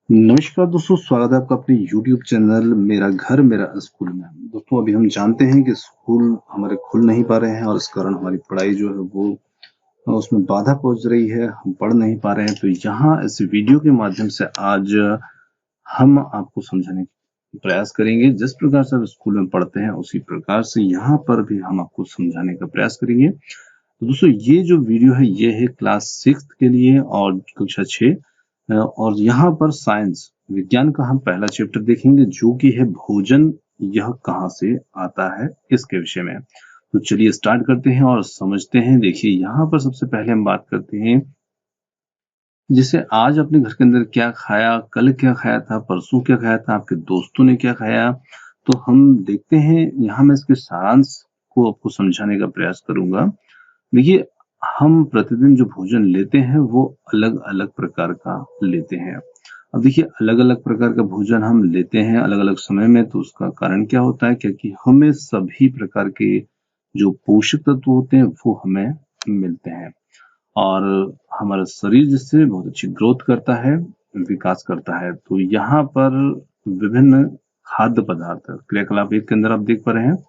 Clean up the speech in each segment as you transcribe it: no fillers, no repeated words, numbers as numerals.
नमस्कार दोस्तों, स्वागत है आपका अपने YouTube चैनल मेरा घर मेरा स्कूल में। दोस्तों, अभी हम जानते हैं कि स्कूल हमारे खुल नहीं पा रहे हैं और इस कारण हमारी पढ़ाई जो है वो उसमें बाधा पहुंच रही है, हम पढ़ नहीं पा रहे हैं। तो यहाँ इस वीडियो के माध्यम से आज हम आपको समझाने का प्रयास करेंगे। जिस प्रकार से आप स्कूल में पढ़ते हैं उसी प्रकार से यहाँ पर भी हम आपको समझाने का प्रयास करेंगे। तो दोस्तों, ये जो वीडियो है ये है क्लास 6 के लिए और कक्षा 6 और यहाँ पर साइंस विज्ञान का हम पहला चैप्टर देखेंगे जो कि है भोजन यह कहाँ से आता है, इसके विषय में। तो चलिए स्टार्ट करते हैं और समझते हैं। देखिए, यहाँ पर सबसे पहले हम बात करते हैं जैसे आज अपने घर के अंदर क्या खाया, कल क्या खाया था, परसों क्या खाया था, आपके दोस्तों ने क्या खाया। तो हम देखते हैं, यहाँ मैं इसके सारांश को आपको समझाने का प्रयास करूंगा। देखिए, हम प्रतिदिन जो भोजन लेते हैं वो अलग-अलग प्रकार का लेते हैं। अब देखिए, अलग-अलग प्रकार का भोजन हम लेते हैं अलग-अलग समय में, तो उसका कारण क्या होता है? क्योंकि हमें सभी प्रकार के जो पोषक तत्व होते हैं वो हमें मिलते हैं और हमारा शरीर जिससे बहुत अच्छी ग्रोथ करता है, विकास करता है। तो यहाँ पर विभिन्न खाद्य पदार्थ क्रियाकलाप 1 के अंदर आप देख पा रहे हैं।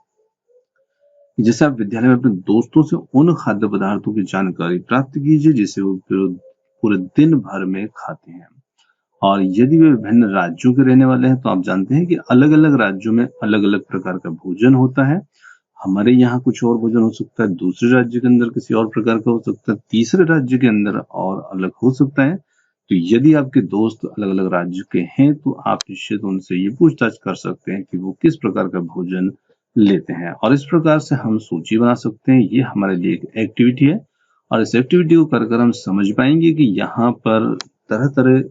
जैसे आप विद्यालय में अपने दोस्तों से उन खाद्य पदार्थों की जानकारी प्राप्त कीजिए जिसे वो पूरे दिन भर में खाते हैं। और यदि वे विभिन्न राज्यों के रहने वाले हैं तो आप जानते हैं कि अलग-अलग राज्यों में अलग-अलग प्रकार का भोजन होता है। हमारे यहाँ कुछ और भोजन हो सकता है, दूसरे राज्य के अंदर किसी और प्रकार का हो सकता है, तीसरे राज्य के अंदर और अलग हो सकता है। तो यदि आपके दोस्त अलग-अलग राज्य के हैं तो आप निश्चित उनसे ये पूछताछ कर सकते हैं कि वो किस प्रकार का भोजन लेते हैं और इस प्रकार से हम सूची बना सकते हैं। ये हमारे लिए एक एक्टिविटी है और इस एक्टिविटी को कर हम समझ पाएंगे कि यहाँ पर तरह-तरह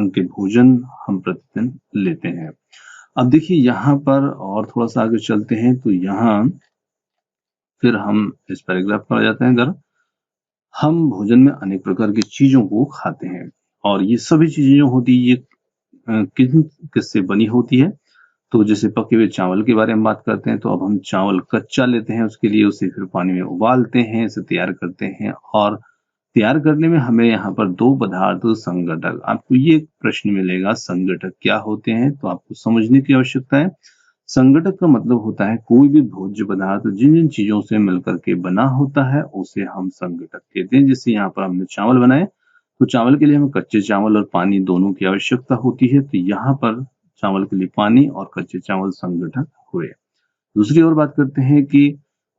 के भोजन हम प्रतिदिन लेते हैं। अब देखिए, यहाँ पर और थोड़ा-सा आगे चलते हैं तो यहाँ फिर हम इस पैराग्राफ पर आ जाते हैं। अगर हम भोजन में अनेक प्रकार की चीजों को खाते हैं और ये सभी चीजें जो होती है ये किन किससे बनी होती है। तो जैसे पके हुए चावल के बारे में बात करते हैं तो अब हम चावल कच्चा लेते हैं, उसके लिए उसे फिर पानी में उबालते हैं, इसे तैयार करते हैं और तैयार करने में हमें यहाँ पर 2 पदार्थ संघटक, आपको ये प्रश्न मिलेगा संघटक क्या होते हैं, तो आपको समझने की आवश्यकता है। संघटक का मतलब होता है कोई भी भोज्य पदार्थ जिन जिन चीजों से मिलकर के बना होता है उसे हम संघटक कहते हैं। जैसे यहाँ पर हमने चावल बनाए तो चावल के लिए हमें कच्चे चावल और पानी दोनों की आवश्यकता होती है। तो यहाँ पर चावल के लिए पानी और कच्चे चावल संघटक हुए। दूसरी ओर बात करते हैं कि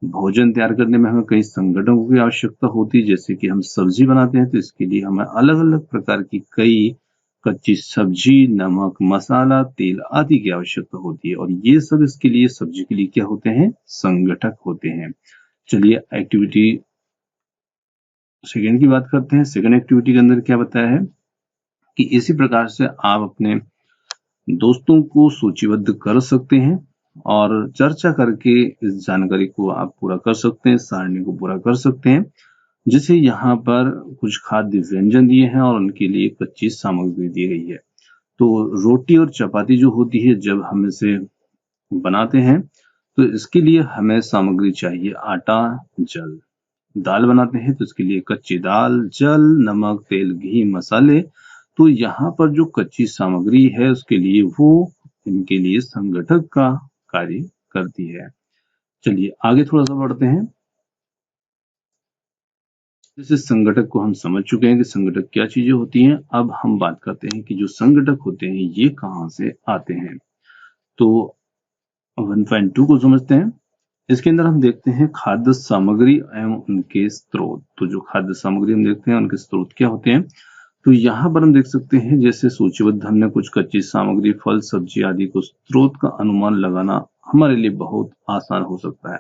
भोजन तैयार करने में हमें कई संगठनों की आवश्यकता होती है। जैसे कि हम सब्जी बनाते हैं तो इसके लिए हमें अलग-अलग प्रकार की कई कच्ची सब्जी, नमक, मसाला, तेल आदि की आवश्यकता होती है और ये सब इसके लिए सब्जी के लिए क्या होते हैं? संगठक होते हैं। चलिए एक्टिविटी सेकंड की बात करते हैं। सेकंड एक्टिविटी के अंदर क्या बताया है कि इसी प्रकार से आप अपने दोस्तों को सूचीबद्ध कर सकते हैं और चर्चा करके इस जानकारी को आप पूरा कर सकते हैं, सारणी को पूरा कर सकते हैं। जैसे यहाँ पर कुछ खाद्य व्यंजन दिए हैं और उनके लिए कच्ची सामग्री दी गई है। तो रोटी और चपाती जो होती है जब हम इसे बनाते हैं तो इसके लिए हमें सामग्री चाहिए आटा, जल। दाल बनाते हैं तो इसके लिए कच्ची दाल, जल, नमक, तेल, घी, मसाले। तो यहाँ पर जो कच्ची सामग्री है उसके लिए वो इनके लिए संगठक का कार्य करती है। चलिए आगे थोड़ा सा बढ़ते हैं। जैसे संगठक को हम समझ चुके हैं कि संगठक क्या चीजें होती हैं। अब हम बात करते हैं कि जो संगठक होते हैं ये कहाँ से आते हैं। तो 1.2 को समझते हैं। इसके अंदर हम देखते हैं खाद्य सामग्री एवं उनके स्रोत। तो जो खाद्य सामग्री हम देखते हैं उनके स्रोत क्या होते हैं। तो यहाँ पर हम देख सकते हैं जैसे सूचीबद्ध हमने कुछ कच्ची सामग्री, फल, सब्जी आदि को स्रोत का अनुमान लगाना हमारे लिए बहुत आसान हो सकता है।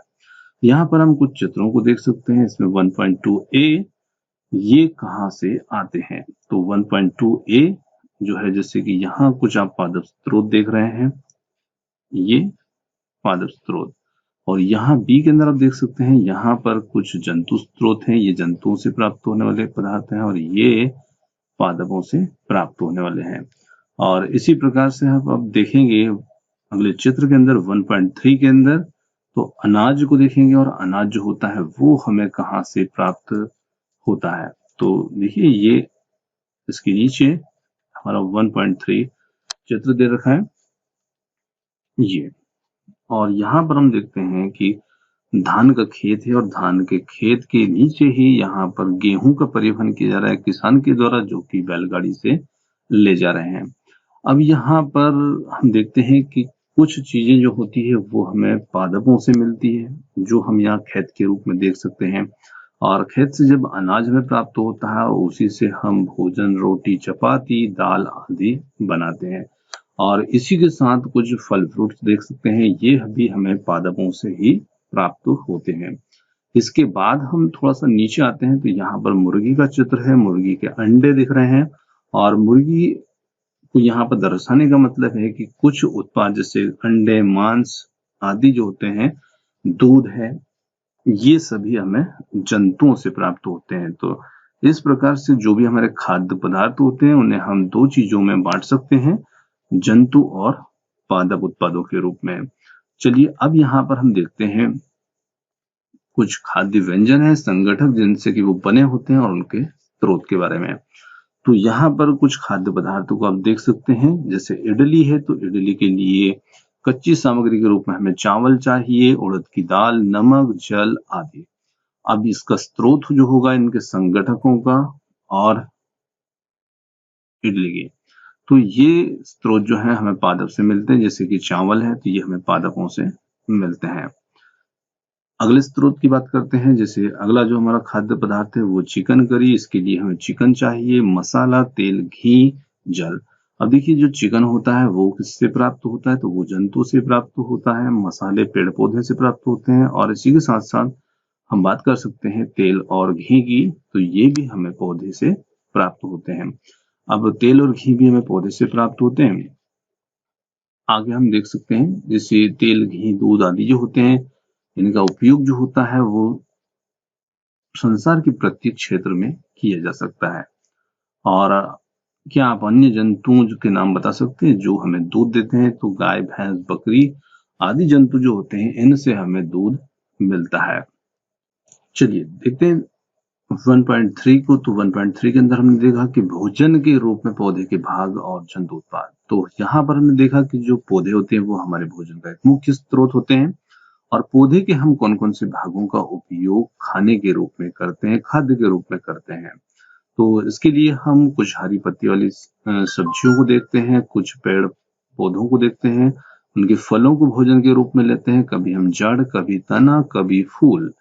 यहाँ पर हम कुछ चित्रों को देख सकते हैं। इसमें 1.2 ए ये कहाँ से आते हैं। तो 1.2 ए जो है, जैसे कि यहाँ कुछ आप पादप स्रोत देख रहे हैं, ये पादप स्रोत। और यहाँ बी के अंदर आप देख सकते हैं यहाँ पर कुछ जंतु स्रोत हैं, ये जंतुओं से प्राप्त होने वाले पदार्थ हैं और ये पादपों से प्राप्त होने वाले हैं। और इसी प्रकार से आप अब देखेंगे अगले चित्र के अंदर 1.3 के अंदर तो अनाज को देखेंगे और अनाज जो होता है वो हमें कहाँ से प्राप्त होता है। तो देखिए, ये इसके नीचे हमारा 1.3 चित्र दे रखा है ये। और यहाँ पर हम देखते हैं कि धान का खेत है और धान के खेत के नीचे ही यहाँ पर गेहूं का परिवहन किया जा रहा है किसान के द्वारा, जो कि बैलगाड़ी से ले जा रहे हैं। अब यहाँ पर हम देखते हैं कि कुछ चीजें जो होती है वो हमें पादपों से मिलती है, जो हम यहाँ खेत के रूप में देख सकते हैं। और खेत से जब अनाज हमें प्राप्त होता है उसी से हम भोजन, रोटी, चपाती, दाल आदि बनाते हैं। और इसी के साथ कुछ फल फ्रूट्स देख सकते हैं, ये भी हमें पादपों से ही प्राप्त होते हैं। इसके बाद हम थोड़ा सा नीचे आते हैं तो यहाँ पर मुर्गी का चित्र है, मुर्गी के अंडे दिख रहे हैं। और मुर्गी को यहाँ पर दर्शाने का मतलब है कि कुछ उत्पाद जैसे अंडे, मांस आदि जो होते हैं, दूध है, ये सभी हमें जंतुओं से प्राप्त होते हैं। तो इस प्रकार से जो भी हमारे खाद्य पदार्थ होते हैं उन्हें हम दो चीजों में बांट सकते हैं, जंतु और पादप उत्पादों के रूप में। चलिए अब यहाँ पर हम देखते हैं कुछ खाद्य व्यंजन है, संगठक जिनसे कि वो बने होते हैं और उनके स्रोत के बारे में। तो यहाँ पर कुछ खाद्य पदार्थों को आप देख सकते हैं, जैसे इडली है तो इडली के लिए कच्ची सामग्री के रूप में हमें चावल चाहिए, उड़द की दाल, नमक, जल आदि। अब इसका स्रोत जो होगा इनके संगठकों का और इडली के, तो ये स्रोत जो है हमें पादप से मिलते हैं। जैसे कि चावल है तो ये हमें पादपों से मिलते हैं। अगले स्रोत की बात करते हैं, जैसे अगला जो हमारा खाद्य पदार्थ है वो चिकन करी। इसके लिए हमें चिकन चाहिए, मसाला, तेल, घी, जल। अब देखिए जो चिकन होता है वो किससे प्राप्त होता है, तो वो जंतु से प्राप्त होता है। मसाले पेड़ पौधे से प्राप्त होते हैं और इसी के साथ साथ हम बात कर सकते हैं तेल और घी की, तो ये भी हमें पौधे से प्राप्त होते हैं। अब तेल और घी भी हमें पौधे से प्राप्त होते हैं। आगे हम देख सकते हैं जैसे तेल, घी, दूध आदि जो होते हैं, इनका उपयोग जो होता है वो संसार के प्रत्येक क्षेत्र में किया जा सकता है। और क्या आप अन्य जंतुओं के नाम बता सकते हैं जो हमें दूध देते हैं? तो गाय, भैंस, बकरी आदि जंतु जो होते हैं इनसे हमें दूध मिलता है। चलिए देखते हैं 1.3 को। तो 1.3 के अंदर हमने देखा कि भोजन के रूप में पौधे के भाग और जंतु उत्पाद। तो यहाँ पर हमने देखा कि जो पौधे होते हैं वो हमारे भोजन का एक मुख्य स्रोत होते हैं। और पौधे के हम कौन कौन से भागों का उपयोग खाने के रूप में करते हैं, खाद्य के रूप में करते हैं। तो इसके लिए हम कुछ हरी पत्ती वाली सब्जियों को देखते हैं, कुछ पेड़ पौधों को देखते हैं, उनके फलों को भोजन के रूप में लेते हैं। कभी हम जड़, कभी तना, कभी फूल,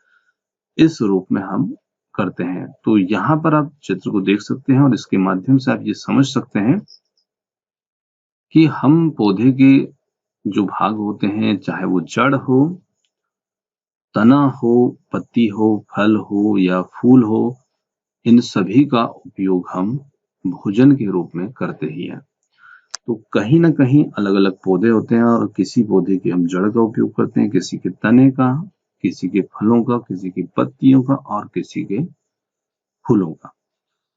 इस रूप में हम करते हैं। तो यहाँ पर आप चित्र को देख सकते हैं और इसके माध्यम से आप ये समझ सकते हैं कि हम पौधे के जो भाग होते हैं, चाहे वो जड़ हो, तना हो, पत्ती हो, फल हो या फूल हो, इन सभी का उपयोग हम भोजन के रूप में करते ही हैं। तो कहीं ना कहीं अलग अलग पौधे होते हैं और किसी पौधे की हम जड़ का उपयोग करते हैं, किसी के तने का, किसी के फलों का, किसी की पत्तियों का और किसी के फूलों का।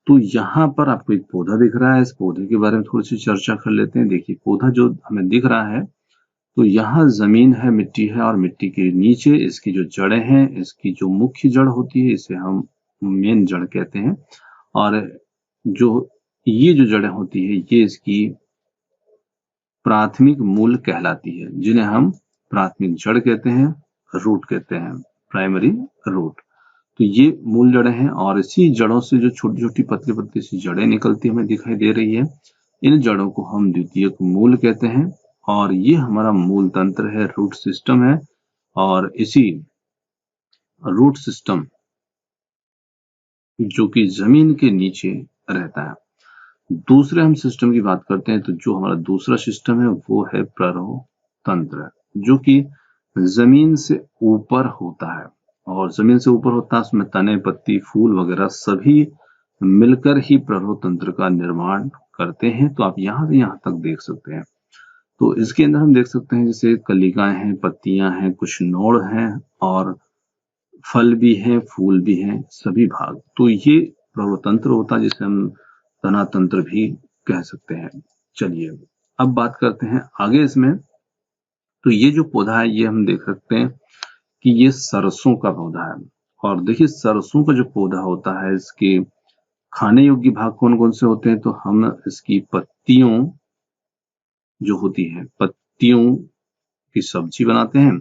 तो यहाँ पर आपको एक पौधा दिख रहा है, इस पौधे के बारे में थोड़ी सी चर्चा कर लेते हैं। देखिए पौधा जो हमें दिख रहा है, तो यहाँ जमीन है, मिट्टी है और मिट्टी के नीचे इसकी जो जड़ें हैं, इसकी जो मुख्य जड़ होती है इसे हम मेन जड़ कहते हैं। और जो ये जो जड़ें होती है ये इसकी प्राथमिक मूल कहलाती है, जिन्हें हम प्राथमिक जड़ कहते हैं, रूट कहते हैं, प्राइमरी रूट। तो ये मूल जड़ें हैं और इसी जड़ों से जो छोटी छोटी पतली पतली सी जड़ें निकलती हमें दिखाई दे रही है, इन जड़ों को हम द्वितीयक मूल कहते हैं। और ये हमारा मूल तंत्र है, रूट सिस्टम है। और इसी रूट सिस्टम जो कि जमीन के नीचे रहता है। दूसरे हम सिस्टम की बात करते हैं, तो जो हमारा दूसरा सिस्टम है वो है प्ररोह तंत्र, जो कि जमीन से ऊपर होता है। और जमीन से ऊपर होता है उसमें तने, पत्ती, फूल वगैरह सभी मिलकर ही प्ररोह तंत्र का निर्माण करते हैं। तो आप यहाँ से यहाँ तक देख सकते हैं। तो इसके अंदर हम देख सकते हैं जैसे कलिकाएं हैं, पत्तियां हैं, कुछ नोड हैं और फल भी हैं, फूल भी हैं, सभी भाग। तो ये प्ररोह तंत्र होता है जिसे हम तना तंत्र भी कह सकते हैं। चलिए अब बात करते हैं आगे इसमें। तो ये जो पौधा है ये हम देख सकते हैं कि ये सरसों का पौधा है। और देखिए सरसों का जो पौधा होता है इसके खाने योग्य भाग कौन कौन से होते हैं, तो हम इसकी पत्तियों जो होती है, पत्तियों की सब्जी बनाते हैं,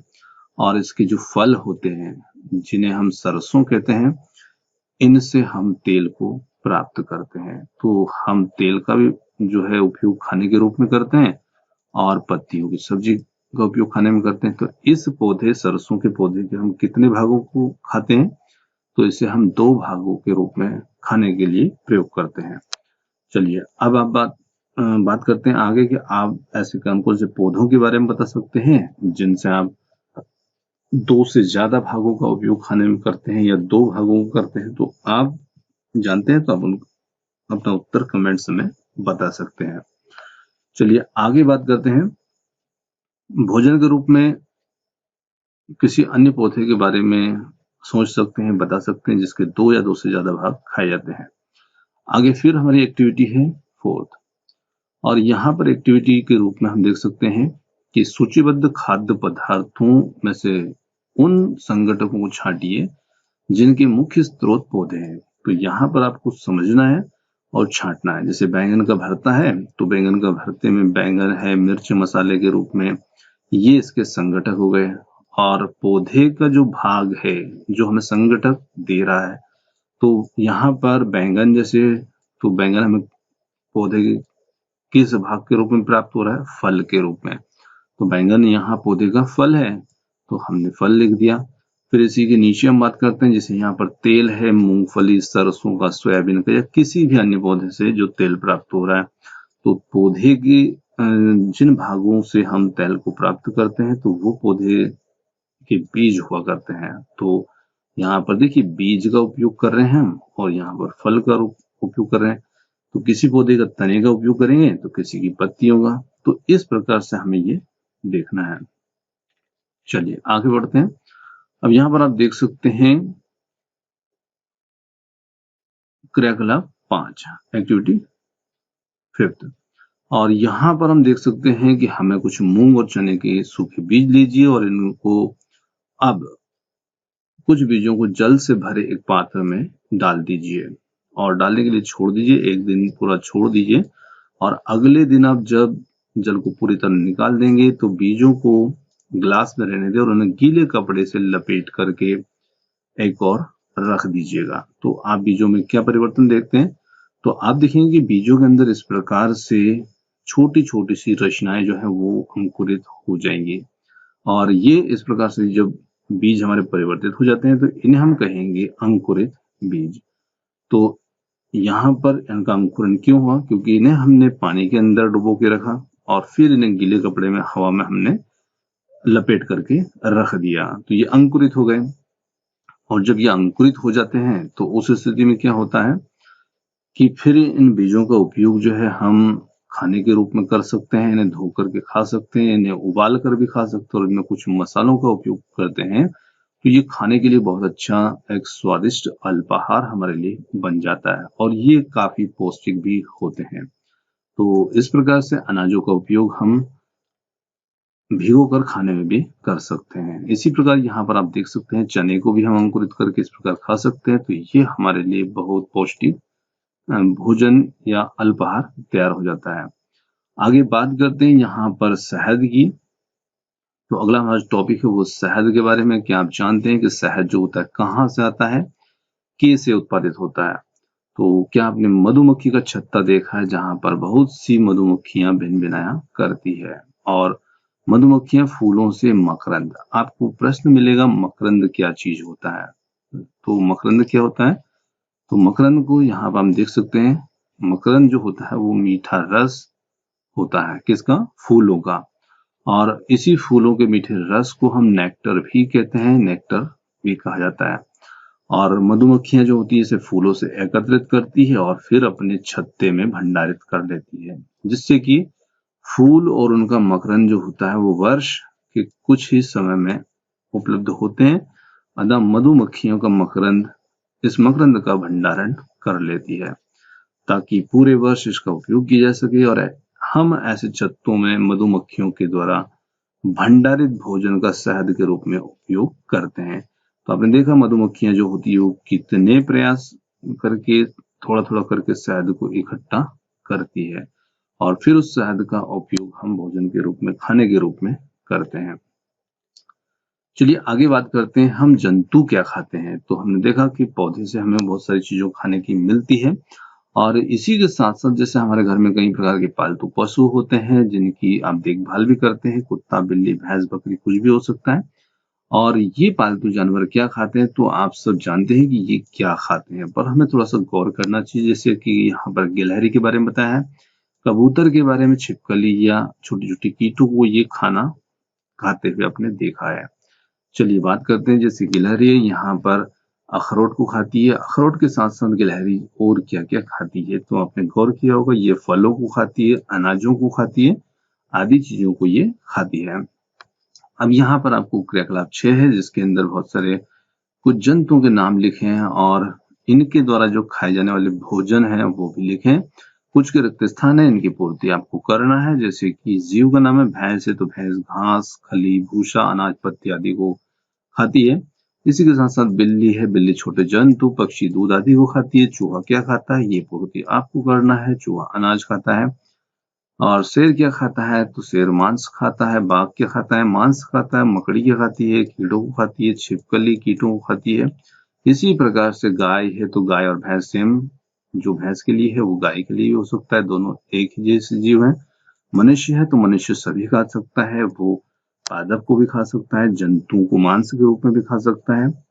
और इसके जो फल होते हैं जिन्हें हम सरसों कहते हैं, इनसे हम तेल को प्राप्त करते हैं। तो हम तेल का भी जो है उपयोग खाने के रूप में करते हैं और पत्तियों की सब्जी का उपयोग खाने में करते हैं। तो इस पौधे, सरसों के पौधे के हम कितने भागों को खाते हैं, तो इसे हम 2 भागों के रूप में खाने के लिए प्रयोग करते हैं। चलिए अब आप बात करते हैं आगे कि आप ऐसे कौन-कौन से पौधों के बारे में बता सकते हैं जिनसे आप 2 से ज्यादा भागों का उपयोग खाने में करते हैं या 2 भागों का करते हैं। तो आप जानते हैं तो आप अपना उत्तर कमेंट्स में बता सकते हैं। चलिए आगे बात करते हैं भोजन के रूप में किसी अन्य पौधे के बारे में सोच सकते हैं, बता सकते हैं जिसके 2 या 2 से ज्यादा भाग खाए जाते हैं। आगे फिर हमारी एक्टिविटी है 4th, और यहाँ पर एक्टिविटी के रूप में हम देख सकते हैं कि सूचीबद्ध खाद्य पदार्थों में से उन संघटकों को छांटिए जिनके मुख्य स्रोत पौधे हैं। तो यहाँ पर आपको समझना है और छांटना है। जैसे बैंगन का भरता है, तो बैंगन का भरते में बैंगन है मिर्च मसाले के रूप में, ये इसके संघटक हो गए। और पौधे का जो भाग है जो हमें संघटक दे रहा है, तो यहाँ पर बैंगन जैसे, तो बैंगन हमें पौधे के किस भाग के रूप में प्राप्त हो रहा है, फल के रूप में। तो बैंगन यहाँ पौधे का फल है, तो हमने फल लिख दिया। फिर इसी के नीचे हम बात करते हैं, जैसे यहाँ पर तेल है मूंगफली, सरसों का, सोयाबीन का, या किसी भी अन्य पौधे से जो तेल प्राप्त हो रहा है। तो पौधे की जिन भागों से हम तेल को प्राप्त करते हैं, तो वो पौधे के बीज हुआ करते हैं। तो यहाँ पर देखिए बीज का उपयोग कर रहे हैं हम, और यहाँ पर फल का उपयोग कर रहे हैं। तो किसी पौधे का तने का उपयोग करेंगे तो किसी की पत्तियों का। तो इस प्रकार से हमें ये देखना है। चलिए आगे बढ़ते हैं। अब यहाँ पर आप देख सकते हैं क्रियाकलाप 5, एक्टिविटी 5th, और यहाँ पर हम देख सकते हैं कि हमें कुछ मूंग और चने के सूखे बीज लीजिए और इनको अब कुछ बीजों को जल से भरे एक पात्र में डाल दीजिए और डालने के लिए छोड़ दीजिए। 1 दिन पूरा छोड़ दीजिए, और अगले दिन आप जब जल को पूरी तरह निकाल देंगे तो बीजों को ग्लास में रहने दें और उन्हें गीले कपड़े से लपेट करके एक और रख दीजिएगा। तो आप बीजों में क्या परिवर्तन देखते हैं, तो आप देखेंगे कि बीजों के अंदर इस प्रकार से छोटी छोटी सी रचनाएं जो है वो अंकुरित हो जाएंगी, और ये इस प्रकार से जब बीज हमारे परिवर्तित हो जाते हैं तो इन्हें हम कहेंगे अंकुरित बीज। तो यहाँ पर इनका अंकुरण क्यों हुआ, क्योंकि इन्हें हमने पानी के अंदर डुबो के रखा और फिर इन्हें गीले कपड़े में हवा में हमने लपेट करके रख दिया, तो ये अंकुरित हो गए। और जब ये अंकुरित हो जाते हैं तो उस स्थिति में क्या होता है कि फिर इन बीजों का उपयोग जो है हम खाने के रूप में कर सकते हैं। इन्हें धो करके खा सकते हैं, इन्हें उबाल कर भी खा सकते हैं, और इनमें कुछ मसालों का उपयोग करते हैं। तो ये खाने के लिए बहुत अच्छा एक स्वादिष्ट अल्पाहार हमारे लिए बन जाता है, और ये काफी पौष्टिक भी होते हैं। तो इस प्रकार से अनाजों का उपयोग हम भिगो कर खाने में भी कर सकते हैं। इसी प्रकार यहाँ पर आप देख सकते हैं चने को भी हम अंकुरित करके इस प्रकार खा सकते हैं। तो ये हमारे लिए बहुत पौष्टिक भोजन या अल्पाहार तैयार हो जाता है। आगे बात करते हैं यहाँ पर शहद की। तो अगला हमारा टॉपिक है वो शहद के बारे में। क्या आप जानते हैं कि शहद जो होता है कहाँ से आता है, कैसे उत्पादित होता है? तो क्या आपने मधुमक्खी का छत्ता देखा है जहां पर बहुत सी मधुमक्खियां भिन भिनाया करती है, और मधुमक्खियां फूलों से मकरंद, आपको प्रश्न मिलेगा मकरंद क्या चीज होता है? तो मकरंद क्या होता है, तो मकरंद को यहाँ पर हम देख सकते हैं। मकरंद जो होता है वो मीठा रस होता है, किसका? फूलों का। और इसी फूलों के मीठे रस को हम नेक्टर भी कहते हैं, नेक्टर भी कहा जाता है। और मधुमक्खियां जो होती है इसे फूलों से एकत्रित करती है और फिर अपने छत्ते में भंडारित कर लेती है, जिससे कि फूल और उनका मकरंद जो होता है वो वर्ष के कुछ ही समय में उपलब्ध होते हैं। अतः मधुमक्खियों का मकरंद इस मकरंद का भंडारण कर लेती है ताकि पूरे वर्ष इसका उपयोग किया जा सके, और हम ऐसे छत्तों में मधुमक्खियों के द्वारा भंडारित भोजन का शहद के रूप में उपयोग करते हैं। तो आपने देखा मधुमक्खियां जो होती है वो कितने प्रयास करके थोड़ा-थोड़ा करके शहद को इकट्ठा करती है और फिर उस शहद का उपयोग हम भोजन के रूप में, खाने के रूप में करते हैं। चलिए आगे बात करते हैं हम जंतु क्या खाते हैं। तो हमने देखा कि पौधे से हमें बहुत सारी चीज़ों खाने की मिलती है और इसी के साथ-साथ जैसे हमारे घर में कई प्रकार के पालतू पशु होते हैं जिनकी आप देखभाल भी करते हैं, कुत्ता, बिल्ली, भैंस, बकरी कुछ भी हो सकता है। और ये पालतू जानवर क्या खाते हैं तो आप सब जानते हैं कि ये क्या खाते हैं, पर हमें थोड़ा-सा गौर करना चाहिए जैसे कि यहाँ पर गिलहरी के बारे में बताया है, कबूतर के बारे में छिपकली या छोटी-छोटी कीटों को ये खाना खाते हुए आपने देखा है। चलिए बात करते हैं जैसे गिलहरी यहाँ पर अखरोट को खाती है, अखरोट के साथ-साथ गिलहरी और क्या-क्या खाती है तो आपने गौर किया होगा ये फलों को खाती है, अनाजों को खाती है, आदि चीज़ों को ये खाती है। अब यहाँ पर आपको क्रियाकलाप 6 है जिसके अंदर बहुत सारे कुछ जंतुओं के नाम लिखे हैं और इनके द्वारा जो खाए जाने वाले भोजन है वो भी लिखे हैं। कुछ के रिक्त स्थान है इनकी पूर्ति आपको करना है जैसे कि जीव का नाम है भैंस है तो भैंस घास, खली, भूसा, अनाज, पत्ती आदि को खाती है। इसी के साथ-साथ बिल्ली है, बिल्ली छोटे जंतु, पक्षी दूध आदि को खाती है। चूहा क्या खाता है ये पूर्ति आपको करना है। चूहा अनाज खाता है। और शेर क्या खाता है तो शेर मांस खाता है। बाघ क्या खाता है मांस खाता है। मकड़ी क्या खाती है कीड़ों को खाती है। छिपकली कीटों को खाती है। इसी प्रकार से गाय है तो गाय और भैंस सेम, जो भैंस के लिए है वो गाय के लिए भी हो सकता है, दोनों एक ही जैसे जीव है। मनुष्य है तो मनुष्य सभी खा सकता है, वो पादप को भी खा सकता है, जंतु को मांस के रूप में भी खा सकता है।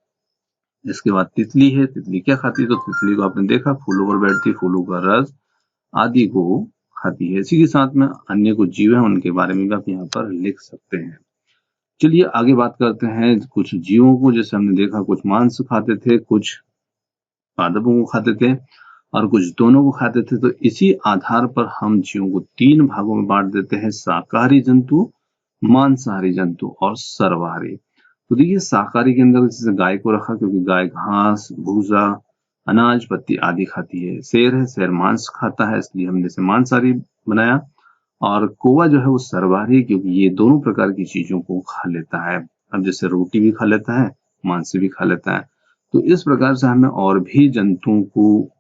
इसके बाद तितली है, तितली क्या खाती है तो तितली को आपने देखा फूलों पर बैठती है, फूलों का रस आदि को खाती है। इसी के साथ में अन्य कुछ जीव हैं उनके बारे में भी आप यहाँ पर लिख सकते हैं। चलिए आगे बात करते हैं कुछ जीवों को। जैसे हमने देखा कुछ मांस खाते थे, कुछ पादपों को खाते थे और कुछ दोनों को खाते थे। तो इसी आधार पर हम जीवों को 3 भागों में बांट देते हैं, शाकाहारी जंतु, मांसाहारी जंतु और सर्वाहारी। तो देखिए शाकाहारी के अंदर जैसे गाय को रखा क्योंकि गाय घास, भूसा, अनाज, पत्ती आदि खाती है। शेर है, शेर मांस खाता है इसलिए हमने इसे मांसाहारी बनाया। और कौवा जो है वो सर्वाहारी है क्योंकि ये दोनों प्रकार की चीजों को खा लेता है। अब जैसे रोटी भी खा लेता है, मांस भी खा लेता है। तो इस प्रकार से हमें और भी जंतुओं को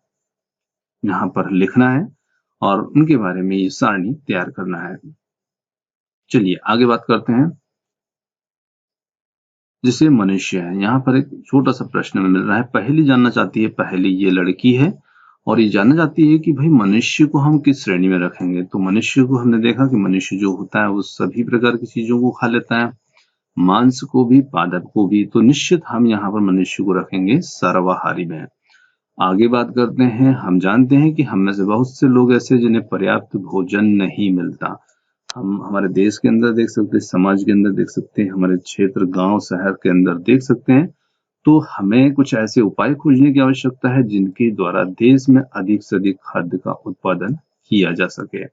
यहाँ पर लिखना है और उनके बारे में ये सारणी तैयार करना है। चलिए आगे बात करते हैं। जैसे मनुष्य है, यहाँ पर एक छोटा सा प्रश्न में मिल रहा है। पहेली जानना चाहती है, पहेली ये लड़की है और ये जानना चाहती है कि भाई मनुष्य को हम किस श्रेणी में रखेंगे। तो मनुष्य को हमने देखा कि मनुष्य जो होता है वो सभी प्रकार की चीजों को खा लेता है, मांस को भी, पादप को भी। तो निश्चित हम यहाँ पर मनुष्य को रखेंगे सर्वाहारी में। आगे बात करते हैं। हम जानते हैं कि हम में से बहुत से लोग ऐसे जिन्हें पर्याप्त भोजन नहीं मिलता। हम हमारे देश के अंदर देख सकते हैं, समाज के अंदर देख सकते हैं, हमारे क्षेत्र, गांव, शहर के अंदर देख सकते हैं। तो हमें कुछ ऐसे उपाय खोजने की आवश्यकता है जिनके द्वारा देश में अधिक से अधिक खाद्य का उत्पादन किया जा सके।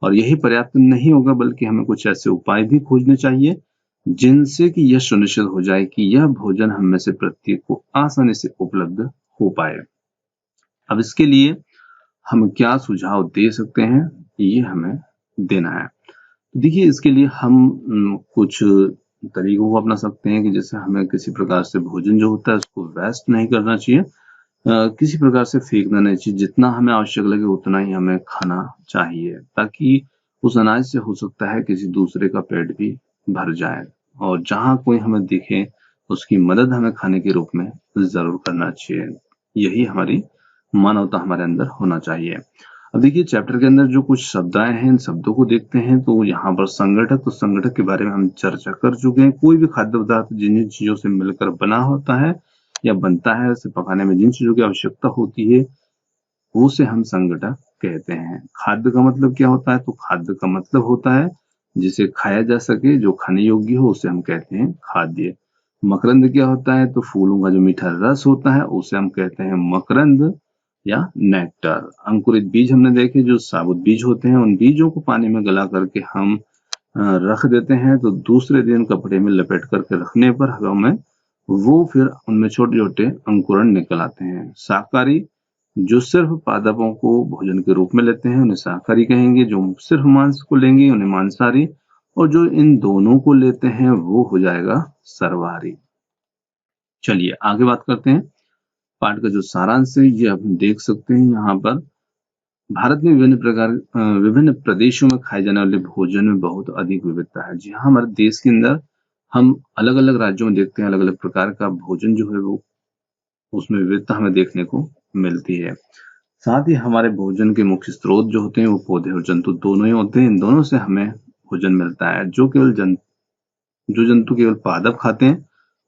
और यही पर्याप्त नहीं होगा बल्कि हमें कुछ ऐसे उपाय भी खोजने चाहिए जिनसे कि यह सुनिश्चित हो जाए कि यह भोजन हम में से प्रत्येक को आसानी से उपलब्ध हो पाए। अब इसके लिए हम क्या सुझाव दे सकते हैं ये हमें देना है। देखिए इसके लिए हम कुछ तरीकों को अपना सकते हैं कि जैसे हमें किसी प्रकार से भोजन जो होता है उसको वेस्ट नहीं करना चाहिए, किसी प्रकार से फेंकना नहीं चाहिए। जितना हमें आवश्यक लगे उतना ही हमें खाना चाहिए ताकि उस अनाज से हो सकता है किसी दूसरे का पेट भी भर जाए। और जहाँ कोई हमें दिखे उसकी मदद हमें खाने के रूप में जरूर करना चाहिए। यही हमारी मानवता हमारे अंदर होना चाहिए। अब देखिए चैप्टर के अंदर जो कुछ शब्द आए हैं इन शब्दों को देखते हैं। तो यहाँ पर संगठक, तो संगठक के बारे में हम चर्चा कर चुके हैं। कोई भी खाद्य पदार्थ जिन जिन चीजों से मिलकर बना होता है या बनता है, उसे पकाने में जिन चीजों की आवश्यकता होती है उसे हम संगठक कहते हैं। खाद्य का मतलब क्या होता है तो खाद्य का मतलब होता है जिसे खाया जा सके, जो खाने योग्य हो उसे हम कहते हैं खाद्य। मकरंद क्या होता है तो फूलों का जो मीठा रस होता है उसे हम कहते हैं मकरंद या नेक्टर। अंकुरित बीज हमने देखे जो साबुत बीज होते हैं, उन बीजों को पानी में गला करके हम रख देते हैं तो दूसरे दिन कपड़े में लपेट करके रखने पर हवा में वो फिर उनमें छोटे छोटे अंकुरण निकल आते हैं। शाकाहारी जो सिर्फ पादपों को भोजन के रूप में लेते हैं उन्हें शाकाहारी कहेंगे, जो सिर्फ मांस को लेंगे उन्हें मांसाहारी, और जो इन दोनों को लेते हैं वो हो जाएगा सर्वाहारी। चलिए आगे बात करते हैं। पाठ का जो सारांश है ये हम देख सकते हैं यहाँ पर। भारत में विभिन्न प्रदेशों में खाए जाने वाले भोजन में बहुत अधिक विविधता है। जी हाँ, हमारे देश के अंदर हम अलग-अलग राज्यों में देखते हैं अलग-अलग प्रकार का भोजन जो है वो उसमें विविधता हमें देखने को मिलती है। साथ ही हमारे भोजन के मुख्य स्रोत जो होते हैं वो पौधे और जंतु दोनों ही होते हैं। इन दोनों से हमें भोजन मिलता है। जो जंतु केवल पादप खाते हैं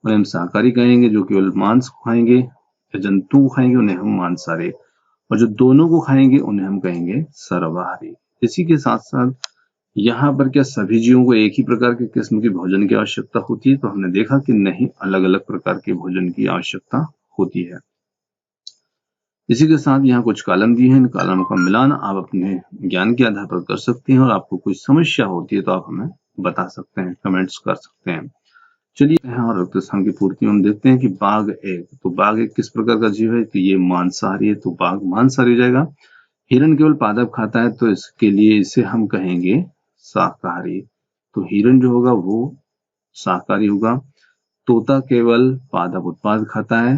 उन्हें हम शाकाहारी कहेंगे, जो केवल मांस को खाएंगे या जंतु को खाएंगे उन्हें हम मांसाहारी, और जो दोनों को खाएंगे उन्हें हम कहेंगे सर्वाहारी। इसी के साथ साथ यहाँ पर क्या सभी जीवों को एक ही प्रकार के किस्म के भोजन की आवश्यकता होती है? तो हमने देखा कि नहीं, अलग अलग प्रकार के भोजन की आवश्यकता होती है। इसी के साथ यहाँ कुछ कॉलम दिए हैं। इन कॉलम का मिलान आप अपने ज्ञान के आधार पर कर सकते हैं, और आपको कोई समस्या होती है तो आप हमें बता सकते हैं, कमेंट्स कर सकते हैं। चलिए यहाँ और रक्त स्थान की पूर्ति हम देखते हैं कि बाघ एक, तो बाघ एक किस प्रकार का जीव है? तो ये मांसाहारी है, तो बाघ मांसाहारी हो जाएगा। हिरण केवल पादप खाता है, तो इसके लिए इसे हम कहेंगे शाकाहारी, तो हिरण जो होगा वो शाकाहारी होगा। तोता केवल पादप उत्पाद खाता है,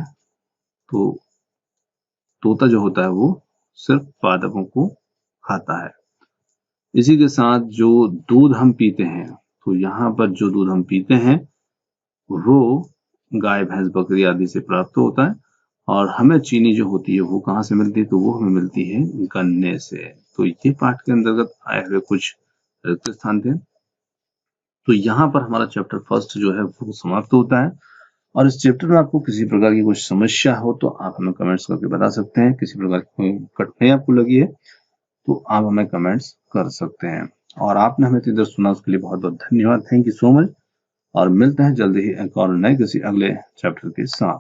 तो तोता जो होता है वो सिर्फ पादपों को खाता है। इसी के साथ जो दूध हम पीते हैं, तो यहाँ पर जो दूध हम पीते हैं वो गाय, भैंस, बकरी आदि से प्राप्त होता है, और हमें चीनी जो होती है वो कहाँ से मिलती है? तो वो हमें मिलती है गन्ने से। तो ये पाठ के अंतर्गत आए हुए कुछ रिक्त स्थान थे। तो यहाँ पर हमारा चैप्टर फर्स्ट जो है वो समाप्त होता है, और इस चैप्टर में आपको किसी प्रकार की कुछ समस्या हो तो आप हमें कमेंट्स करके बता सकते हैं। किसी प्रकार की कोई कठिनाई आपको लगी है तो आप हमें कमेंट्स कर सकते हैं। और आपने हमें इधर सुना उसके लिए बहुत बहुत धन्यवाद। थैंक यू सो मच, और मिलते हैं जल्दी ही एक और नए किसी अगले चैप्टर के साथ।